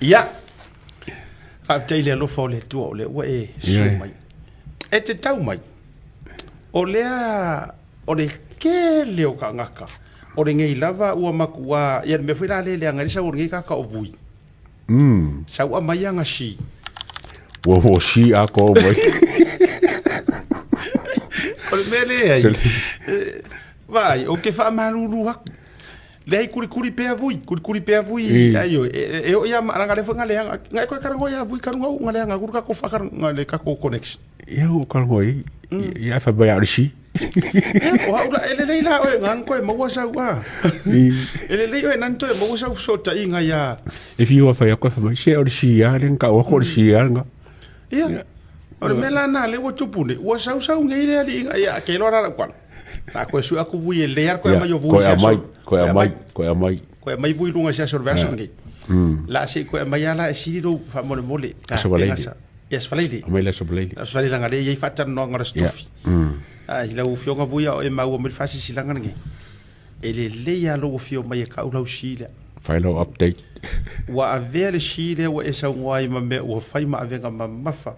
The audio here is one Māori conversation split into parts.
ia faafetai le alofa o le atua o le ua e su mai e te tau mai o lea o le kele o kaagaka o le gei lava ua makuā ia le mea foi la le leagalisa o le gei kaka o vui sau'a mai agasi ua si ako mai o le mea lea ai vai o ke fa'amalulu aku le ai kurikuri pea vui ai o e o ia maranga le fonga le ngai ko karango ia vui karango ngale nga kurka ko fakar ngale ka ko connection eu karango ia fa ba arsi o haura ele la o ngang ko mo wasa wa ele o nan to mo wasa so ta inga ya if you fa ya ko fa ba se arsi ya len ka o ko arsi ya nga ia o le mela na le wo tupune wa sa ngai le ali ya ke lo ra kwa ta ko su aku vui le ar ko ma yo vui ko mai vui lunga sia sorverso ngi la si ko mai ala si do fa mole mole ta yes falei mai la soblei ngale ye fatar no ngara stofi ai la u fionga vui o e mau me fasi silanga ngi ele le ya lo fio mai ka u sile final update wa avere sile wa esa ngwai ma me wa fai ma avenga ma mafa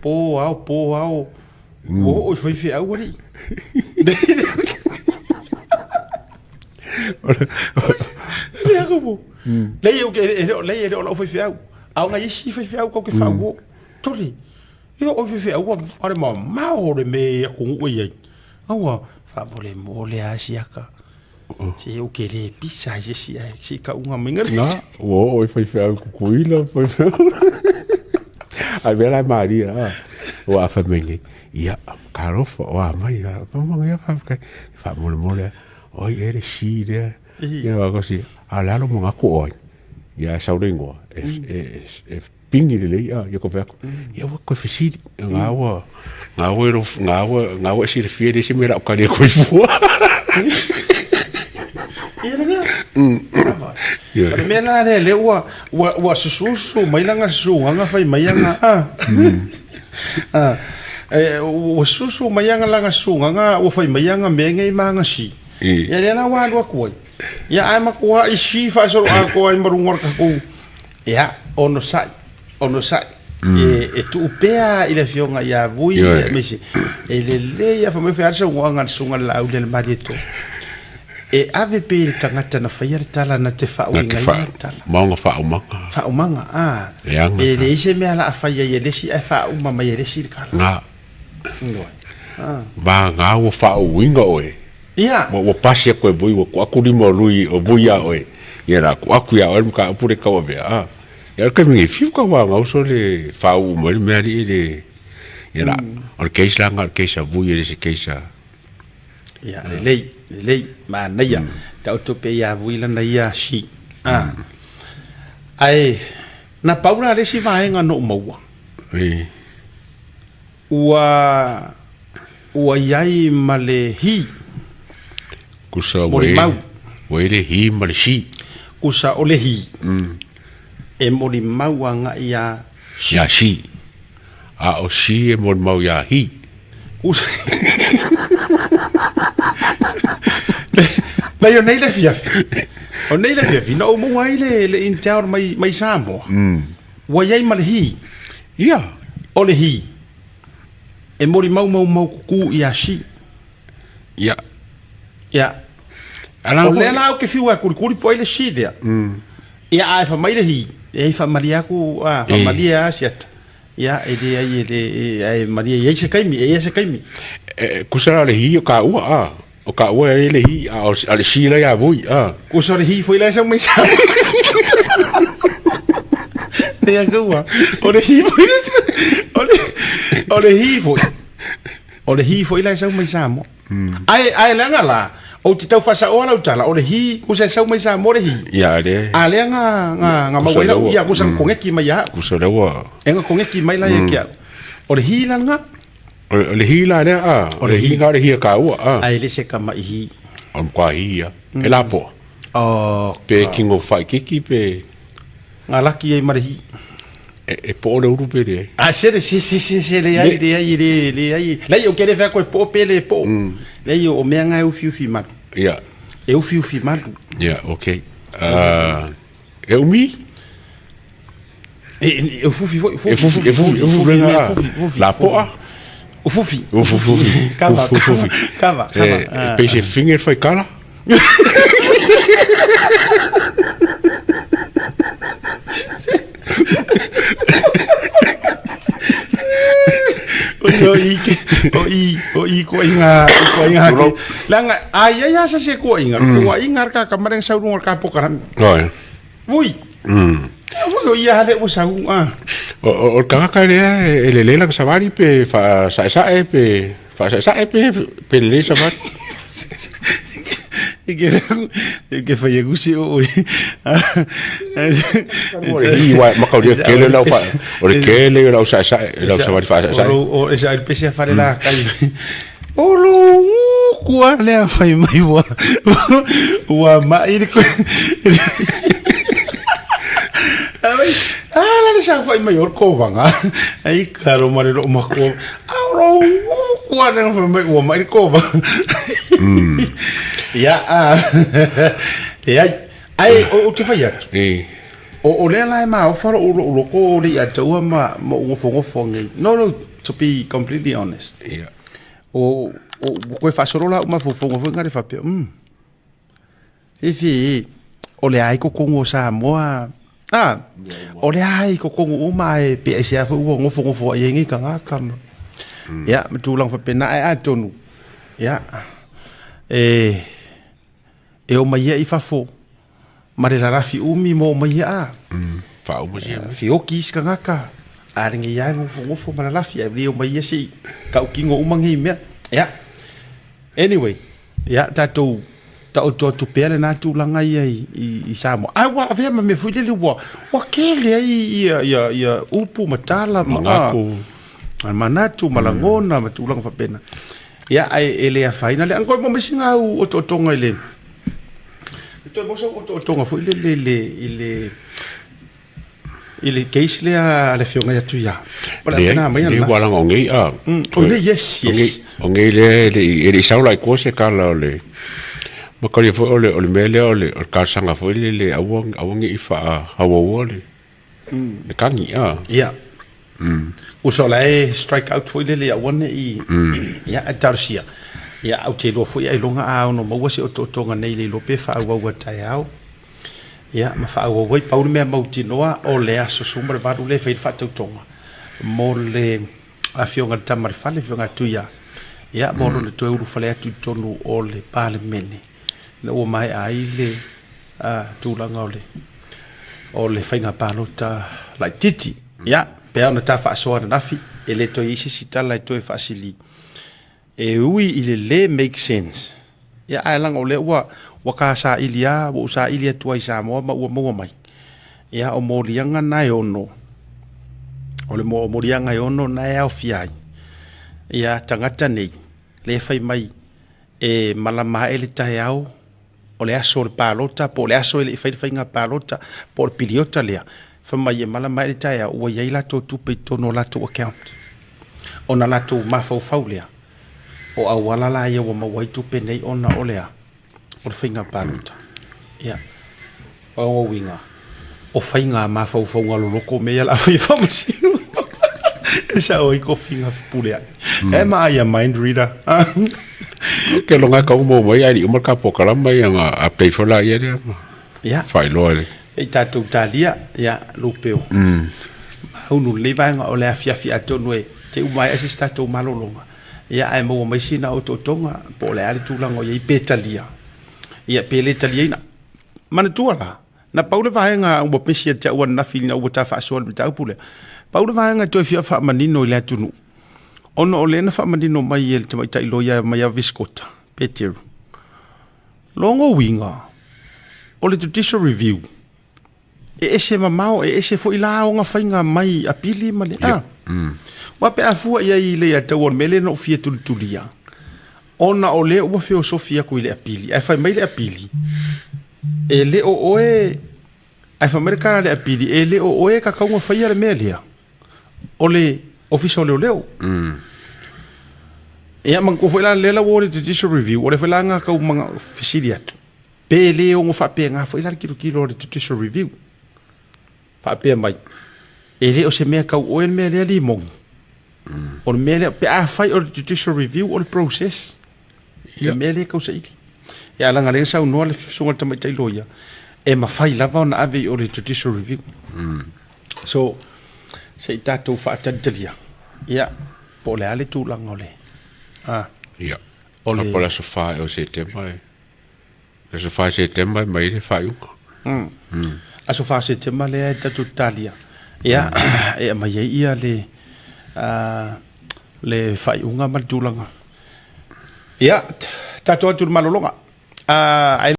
po ao o foi fi au ri le ako le eu que le o foi fi au au nga isi foi fi au ko ke fa wo tori yo o foi fi au ore ma o le me ko ngoi au fa bole mo le asiaka si o que le pisa si ka unga minga na o foi fi au ku ila foi fi ai vela Maria o a família ia karofa o mai vamos ia fa mole o ele sire ia va così alalo mo ngako o ia sauringo e pingi le ia ko fa ia ko fisi ngawa sire fie de se mera o kale ko fu ia le mena le wa susu mai langa su nga fai mai nga o susu mai nga langa su nga o fai mai nga me ngai manga si ia le na wa lo ko ia ai makua i si fa so a ko ai marungor ka ko ia ono sai e tu pea ile fionga ia vui me si ele ia fa me fa so nga sunga la u le marito e ave pe tangata na fire tala na te fa winga tala manga fa umanga e le se me ala fa ye le si fa uma mai le si kala nga ba nga wo fa winga oe ia wo pasi ko bui wo aku di mo lui o buia oe era ko aku ya o ka pure ka obe ya ka mi fiu ka wa nga so le fa uma me ali le era or keisa nga keisa buia le se keisa ia le ma naia ta to pe ya vuila na ia si ai na paula le si vai nga no mo ua yai male hi kusa we le hi male si kusa ole hi e moli mau nga ia ya si a o si e mol mau ya hi kusa la yo nei le fia o nei le fia no mo ai le inter mai samo wa yai male hi ia ole hi e mori mau ku ia si ia ala o le la o ke fiu a kuri po ile si dia ia ai fa mai le hi e fa maria ku fa maria siat ia e de ai maria ye se kaimi kusara le hi o ka ua le hi a le si la ya vui kusara hi foi la sa mai sa ia gua o le hi foi o le hi foi la sa mai sa mo ai la ngala o ti tau fasa o la utala o le hi kusa sa mai sa mo le hi ia le ale nga mawela ia kusa kongeki mai ya kusa le wa enga kongeki mai la ya kia o le hi la nga o le hi la o le hi nga le hi ka ua ai le se kama hi on kwa hi ya e la po pe kingo fai kiki pe ngalaki ai mari hi e po le urupe de se le ai la yo quere ver coi po pele po le yo o menga u fiu mat ia eu fiu mat ia okay e umi E fufi foi. E fufi la poa. O fufi. Cava. Peixe finger foi cala. O i ko inga langa ai sa se ko inga ko inga ka kamar sa ru ka pokaran Oi. vui foi o ia de o sa o kaka ele lela ka savari pe fa sa pe le savari que foi egusi o makauria kele la fa o kele la sa savari fa sa o esa pese a fare la kai o lo kua le fai mai wa mai ko la sa fai mai or ko vanga ai karo mare lo mako ro kua le fai mai wa mai ko va ya ai o te fai atu o le la ma o faro o ko le atu ma mo fo ngai no to be completely honest o ko fa solo la ma fo ngari fa pe ifi o le ai ko kongo sa moa o le ai ko kongo o mai pe sia fo ngofo yengi ka ngakam ya mtulang fa pe na ai tonu ya e o mai i fa fo ma le la fi umi mo mai fa o mai fi o kis ka ngaka aringi ya ngofo ma la fi e o mai si ka o kingo umangi me ya anyway ya tatu ta o to pele na tu langa i samo ai wa ave me fu le wa kele ya upu matala manatu malangona matulanga fa pena ya ai ele a faina le ango mo mesinga o tonga ile to mo so o tonga fu ile case le a le fionga ya tu ya para na mai na wala ngi yes ngi le saula ko se kala le ma ko le fo le mele le ka sanga fo le awong i fa hawo le le kangi ya uso lai strike out foi le awone i ya atarsia ya au te lo foi ai longa a no mo wasi o tonga nei le lo pe fa wa tai au ya ma fa wa paul me mauti noa o le aso sumbre va le fe fa tonga mo le afionga tamar fale fionga tuya ya mo le to uru fale tu tonu o le parliament le o mai ai le tu langa o le fainga palota like titi ya pe ona ta fa so na nafi ele to isi sitala to fasili e ui ile le make sense ya ai lang ole wa ka sa ilia wo sa ilia tuai sa mo mai ya o morianga nai ono ole morianga ono nai au fiai ya tangata nei le fai mai e malama ele tai au ole aso le palota po le aso ele fai nga palota por piliota lea fa mai malama ele tai au ia ila to tupe tono la to account ona la to mafau lea o awala la ia wa mawai tupe nei ona olea o fainga palota ya o winga o fainga mafau ngalo loko me la fai famasi esa o iko finga pulea e ma ia mind reader ke longa ka mo mai ai o ka pokala mai a pay for la ia ya fai loale e tatu talia ya lupeo unu levanga o le afia tonu e te umai asista to malolonga ya ai mo mai sina o tonga po le ali tulango ia petalia ia pele talia mana tuala na paule vaenga o pesia te wan na filina o ta fa so le ta pule paule vaenga to fia fa manino le tunu ono o le na fa manino mai el te mai tai loia mai a viscota peteru longo winga o le judicial review e ese mamao e ese fo ila o nga fainga mai apili male wa pe afua ia i le ata won mele no fia tulia ona o le o filosofia ko ile apili ai fa mai le apili e le o oe ai fa americana le apili e le o oe ka ka fa ia le melia o le official le leo e man ko foi la le la wori judicial review o le fa langa ka manga fisiliat pe le o fa pe nga foi la kilo le judicial review fa pe mai ele o se mea kau oe mea lea limong o le mea lea pe a fai o le judicial review o le process le mea lea kau sa ili ia langa le sa unua le sunga tamai tai loia e ma fai lava ona ave o le judicial review so se tatou faataditalia ia po le ale tulaga o le ia o le pola sofa o se tema le sofa se tema mai le faiunga a sofa se tema le ai tatou talia ia e mai ia le faiunga ma tulaga ia tatou atu le malolonga ai